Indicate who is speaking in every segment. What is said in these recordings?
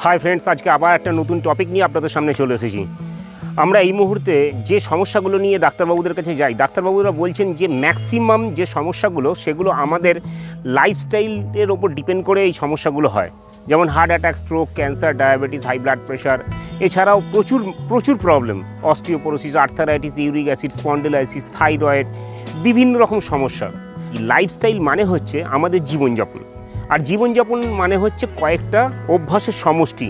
Speaker 1: Hi friends, আজকে আবার একটা নতুন টপিক নিয়ে আপনাদের সামনে চলে এসেছি। আমরা এই মুহূর্তে যে সমস্যাগুলো নিয়ে ডাক্তারবাবুদের কাছে যাই, ডাক্তারবাবুরা বলছেন যে ম্যাক্সিমাম যে সমস্যাগুলো সেগুলো আমাদের লাইফস্টাইলের ওপর ডিপেন্ড করে এই সমস্যাগুলো হয়। যেমন heart attack, stroke, cancer, diabetes, high blood pressure, এছাড়াও প্রচুর problem, osteoporosis, arthritis, uric acid, spondylosis, thyroid, বিভিন্ন রকম সমস্যা। লাইফস্টাইল মানে হচ্ছে আমাদের জীবনযাপন, আর জীবনযাপন মানে হচ্ছে কয়েকটা অভ্যাসের সমষ্টি।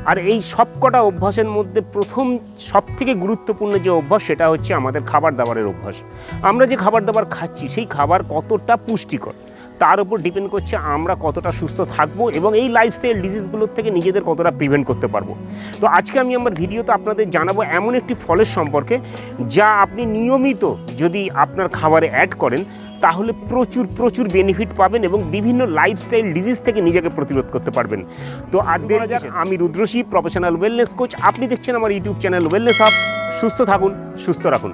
Speaker 1: আর এই সবকটা অভ্যাসের মধ্যে প্রথম সবথেকে গুরুত্বপূর্ণ যে অভ্যাস সেটা হচ্ছে আমাদের খাবার দাবারের অভ্যাস। আমরা যে খাবার দাবার খাচ্ছি সেই খাবার কতটা পুষ্টিকর তার উপর ডিপেন্ড করছে আমরা কতটা সুস্থ থাকবো এবং এই লাইফস্টাইল ডিজিজগুলোর থেকে নিজেদের কতটা প্রিভেন্ট করতে পারবো। তো আজকে আমি আমার ভিডিওতে আপনাদের জানাবো এমন একটি ফলের সম্পর্কে যা আপনি নিয়মিত যদি আপনার খাবারে অ্যাড করেন তাহলে প্রচুর বেনিফিট পাবেন এবং বিভিন্ন লাইফস্টাইল ডিজিজ থেকে নিজেকে প্রতিরোধ করতে পারবেন। তো আর দেওয়া যাক, আমি রুদ্রশী, প্রফেশনাল ওয়েলনেস কোচ। আপনি দেখছেন আমার ইউটিউব চ্যানেল ওয়েলনেস হাব। সুস্থ থাকুন, সুস্থ রাখুন।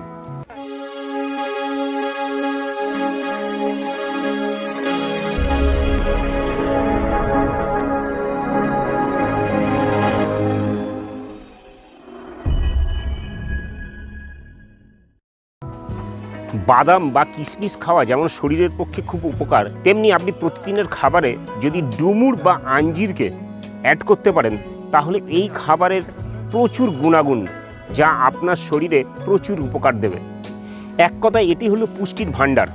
Speaker 1: বাদাম বা কিশমিশ খাওয়া যেমন শরীরের পক্ষে খুব উপকার, তেমনি আপনি প্রতিদিনের খাবারে যদি ডুমুর বা আঞ্জিরকে অ্যাড করতে পারেন তাহলে এই খাবারের প্রচুর গুণাগুণ যা আপনার শরীরে প্রচুর উপকার দেবে। এক কথায় এটি হলো পুষ্টির ভাণ্ডার।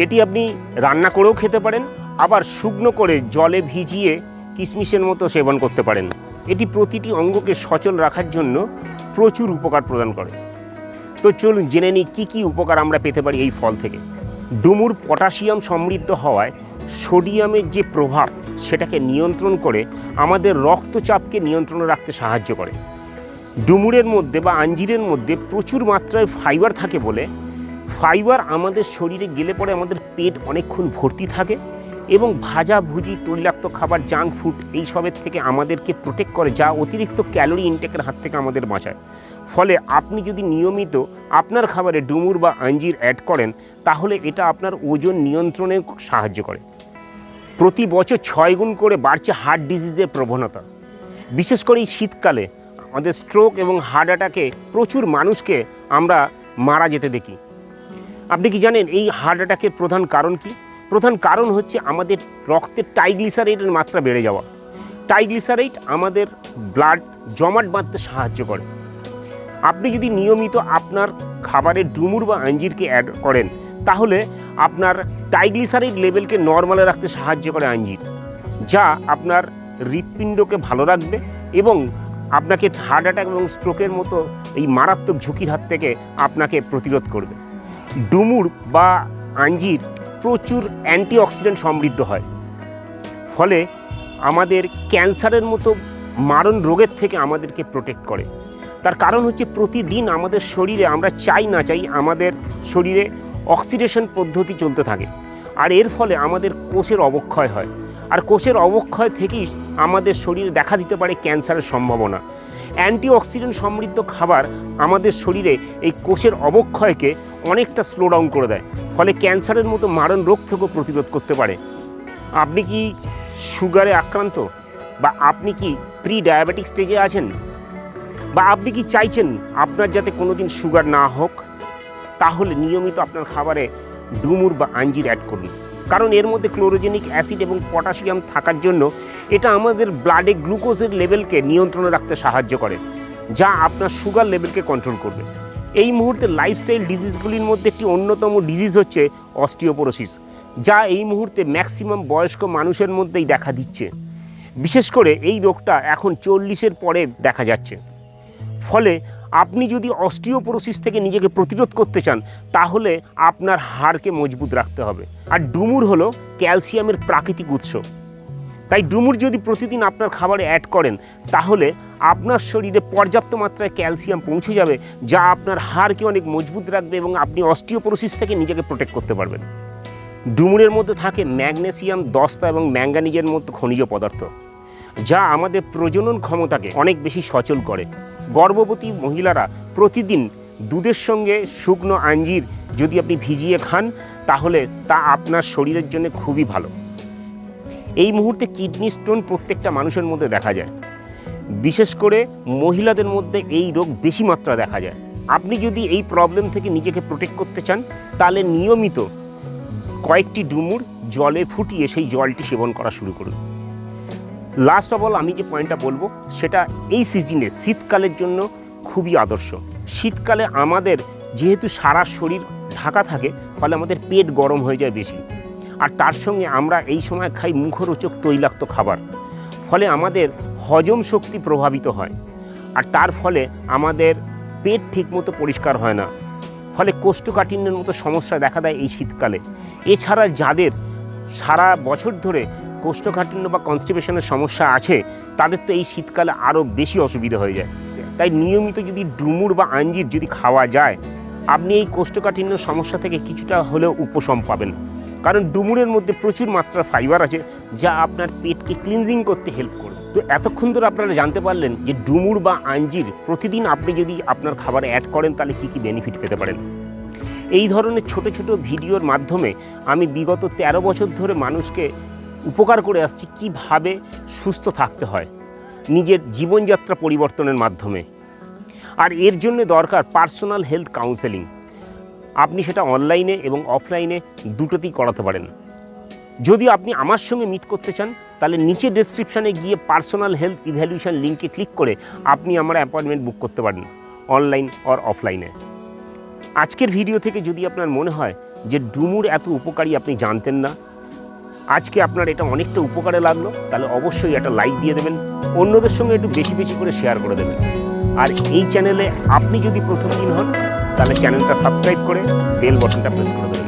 Speaker 1: এটি আপনি রান্না করেও খেতে পারেন, আবার শুকনো করে জলে ভিজিয়ে কিশমিশের মতো সেবন করতে পারেন। এটি প্রতিটি অঙ্গকে সচল রাখার জন্য প্রচুর উপকার প্রদান করে। তো চলুন জেনে নিই কী কী উপকার আমরা পেতে পারি এই ফল থেকে। ডুমুর পটাশিয়াম সমৃদ্ধ হওয়ায় সোডিয়ামের যে প্রভাব সেটাকে নিয়ন্ত্রণ করে আমাদের রক্তচাপকে নিয়ন্ত্রণে রাখতে সাহায্য করে। ডুমুরের মধ্যে বা আঞ্জিরের মধ্যে প্রচুর মাত্রায় ফাইবার থাকে বলে ফাইবার আমাদের শরীরে গেলে পরে আমাদের পেট অনেকক্ষণ ভর্তি থাকে এবং ভাজাভুজি, তৈলাক্ত খাবার, জাঙ্ক ফুড এইসবের থেকে আমাদেরকে প্রোটেক্ট করে, যা অতিরিক্ত ক্যালোরি ইনটেকের হাত থেকে আমাদের বাঁচায়। ফলে আপনি যদি নিয়মিত আপনার খাবারে ডুমুর বা আঞ্জির অ্যাড করেন তাহলে এটা আপনার ওজন নিয়ন্ত্রণে সাহায্য করে। প্রতি বছর 6 গুণ করে বাড়ছে হার্ট ডিজিজের প্রবণতা। বিশেষ করে এই শীতকালে আমাদের স্ট্রোক এবং হার্ট অ্যাটাকে প্রচুর মানুষকে আমরা মারা যেতে দেখি। আপনি কি জানেন এই হার্ট অ্যাটাকের প্রধান কারণ কি? প্রধান কারণ হচ্ছে আমাদের রক্তের ট্রাইগ্লিসারাইডের মাত্রা বেড়ে যাওয়া। ট্রাইগ্লিসারাইড আমাদের ব্লাড জমাট বাঁধতে সাহায্য করে। আপনি যদি নিয়মিত আপনার খাবারে ডুমুর বা আঞ্জিরকে অ্যাড করেন তাহলে আপনার ট্রাইগ্লিসারাইড লেভেলকে নর্মালে রাখতে সাহায্য করে আঞ্জির, যা আপনার হৃৎপিণ্ডকে ভালো রাখবে এবং আপনাকে হার্ট অ্যাটাক এবং স্ট্রোকের মতো এই মারাত্মক ঝুঁকির হাত থেকে আপনাকে প্রতিরোধ করবে। ডুমুর বা আঞ্জির প্রচুর অ্যান্টিঅক্সিডেন্ট সমৃদ্ধ হয়, ফলে আমাদের ক্যান্সারের মতো মারণ রোগের থেকে আমাদেরকে প্রোটেক্ট করে। তার কারণ হচ্ছে প্রতিদিন আমাদের শরীরে, আমরা চাই না চাই, আমাদের শরীরে অক্সিডেশন পদ্ধতি চলতে থাকে, আর এর ফলে আমাদের কোষের অবক্ষয় হয়, আর কোষের অবক্ষয় থেকেই আমাদের শরীরে দেখা দিতে পারে ক্যান্সারের সম্ভাবনা। অ্যান্টিঅক্সিডেন্ট সমৃদ্ধ খাবার আমাদের শরীরে এই কোষের অবক্ষয়কে অনেকটা স্লো ডাউন করে দেয়, ফলে ক্যান্সারের মতো মারণ রোগ থেকেও প্রতিরোধ করতে পারে। আপনি কি সুগারে আক্রান্ত, বা আপনি কি প্রি ডায়াবেটিক স্টেজে আছেন, বা আপনি কি চাইছেন আপনার যাতে কোনো দিন সুগার না হোক, তাহলে নিয়মিত আপনার খাবারে ডুমুর বা আঞ্জির অ্যাড করুন। কারণ এর মধ্যে ক্লোরোজেনিক অ্যাসিড এবং পটাশিয়াম থাকার জন্য এটা আমাদের ব্লাডে গ্লুকোজের লেভেলকে নিয়ন্ত্রণে রাখতে সাহায্য করে, যা আপনার সুগার লেভেলকে কন্ট্রোল করবে। এই মুহূর্তে লাইফস্টাইল ডিজিজগুলির মধ্যে একটি অন্যতম ডিজিজ হচ্ছে অস্টিওপোরোসিস, যা এই মুহূর্তে ম্যাক্সিমাম বয়স্ক মানুষের মধ্যেই দেখা দিচ্ছে। বিশেষ করে এই রোগটা এখন 40-এর পরে দেখা যাচ্ছে। ফলে আপনি যদি অস্টিওপোরোসিস থেকে নিজেকে প্রতিরোধ করতে চান তাহলে আপনার হাড়কে মজবুত রাখতে হবে। আর ডুমুর হলো ক্যালসিয়ামের প্রাকৃতিক উৎস, তাই ডুমুর যদি প্রতিদিন আপনার খাবারে অ্যাড করেন তাহলে আপনার শরীরে পর্যাপ্ত মাত্রায় ক্যালসিয়াম পৌঁছে যাবে, যা আপনার হাড়কে অনেক মজবুত রাখবে এবং আপনি অস্টিওপোরোসিস থেকে নিজেকে প্রোটেক্ট করতে পারবেন। ডুমুরের মধ্যে থাকে ম্যাগনেসিয়াম, দস্তা এবং ম্যাঙ্গানিজের মতো খনিজ পদার্থ, যা আমাদের প্রজনন ক্ষমতাকে অনেক বেশি সচল করে। গর্ভবতী মহিলারা প্রতিদিন দুধের সঙ্গে শুকনো আঞ্জির যদি আপনি ভিজিয়ে খান তাহলে তা আপনার শরীরের জন্য খুবই ভালো। এই মুহূর্তে কিডনি স্টোন প্রত্যেকটা মানুষের মধ্যে দেখা যায়। বিশেষ করে মহিলাদের মধ্যে এই রোগ বেশি মাত্রা দেখা যায়। আপনি যদি এই প্রবলেম থেকে নিজেকে প্রোটেক্ট করতে চান তাহলে নিয়মিত কয়েকটি ডুমুর জলে ফুটিয়ে সেই জলটি সেবন করা শুরু করুন। লাস্ট অফ অল আমি যে পয়েন্টটা বলবো সেটা এই সিজনে শীতকালের জন্য খুবই আদর্শ। শীতকালে আমাদের যেহেতু সারা শরীর ঢাকা থাকে, ফলে আমাদের পেট গরম হয়ে যায় বেশি, আর তার সঙ্গে আমরা এই সময় খাই মুখরোচক তৈলাক্ত খাবার, ফলে আমাদের হজম শক্তি প্রভাবিত হয়, আর তার ফলে আমাদের পেট ঠিকমতো পরিষ্কার হয় না, ফলে কোষ্ঠকাঠিন্যের মতো সমস্যা দেখা দেয় এই শীতকালে। এছাড়া যাদের সারা বছর ধরে কোষ্ঠকাঠিন্য বা কনস্টিপেশনের সমস্যা আছে, তাদের তো এই শীতকালে আরও বেশি অসুবিধা হয়ে যায়। তাই নিয়মিত যদি ডুমুর বা আঞ্জির যদি খাওয়া যায়, আপনি এই কোষ্ঠকাঠিন্য সমস্যা থেকে কিছুটা হলেও উপশম পাবেন। কারণ ডুমুরের মধ্যে প্রচুর মাত্রা ফাইবার আছে, যা আপনার পেটকে ক্লিনজিং করতে হেল্প করবে। তো এতক্ষণ ধরে আপনারা জানতে পারলেন যে ডুমুর বা আঞ্জির প্রতিদিন আপনি যদি আপনার খাবারে অ্যাড করেন তাহলে কী কী বেনিফিট পেতে পারেন। এই ধরনের ছোট ছোট ভিডিওর মাধ্যমে আমি বিগত 13 বছর ধরে মানুষকে উপকার করে আসছি কিভাবে সুস্থ থাকতে হয় নিজের জীবনযাত্রা পরিবর্তনের মাধ্যমে। আর এর জন্য দরকার পার্সোনাল হেলথ কাউন্সেলিং। আপনি সেটা অনলাইনে এবং অফলাইনে দুটোতেই করাতে পারেন। যদি আপনি আমার সঙ্গে মিট করতে চান তাহলে নিচে ডেসক্রিপশানে গিয়ে পার্সোনাল হেলথ ইভ্যালুয়েশন লিঙ্কে ক্লিক করে আপনি আমার অ্যাপয়েন্টমেন্ট বুক করতে পারেন, অনলাইন অর অফলাইনে। আজকের ভিডিও থেকে যদি আপনার মনে হয় যে ডুমুর এত উপকারী আপনি জানতেন না, আজকে আপনার এটা অনেকটা উপকারে লাগলো, তাহলে অবশ্যই একটা লাইক দিয়ে দেবেন, অন্যদের সঙ্গে একটু বেশি বেশি করে শেয়ার করে দেবেন। আর এই চ্যানেলে আপনি যদি প্রথম দিন হন তাহলে চ্যানেলটা সাবস্ক্রাইব করে বেল বাটনটা প্রেস করে দেবেন।